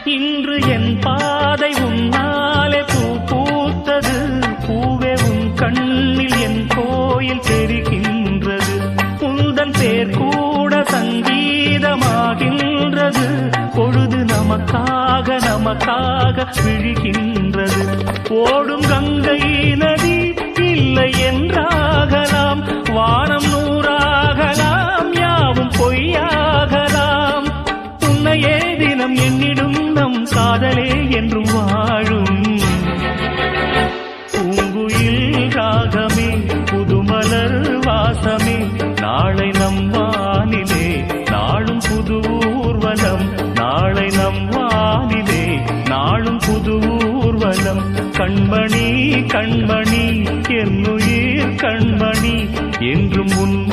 இன்று என் பாதை உன்னாலே பூ பூத்தது. பூவே உன் கண்ணில் என் கோயில் தெரிகின்றது. உந்தன் பேர் கூட சங்கீதமாகின்றது. பொழுது நமக்காக நமக்காக விழுகின்றது. ஓடும் கங்கை நதி இல்லை என்றாகலாம். வானம் நூறாகலாம், யாவும் பொய்யாகலாம். உன்னையே தினம் எண்ணிடும் நம் காதலே என்றும் வாழும். பூங்குயில் ராகமே, புதுமலர் வாசமே, நாளை நம் வானிலே நாளும் புது ஊர்வலம். நாளை நம் வானிலே நாளும் புது ஊர்வலம். கண்மணி கண்மணி என்னுயிர் கண்மணி என்றும் உன்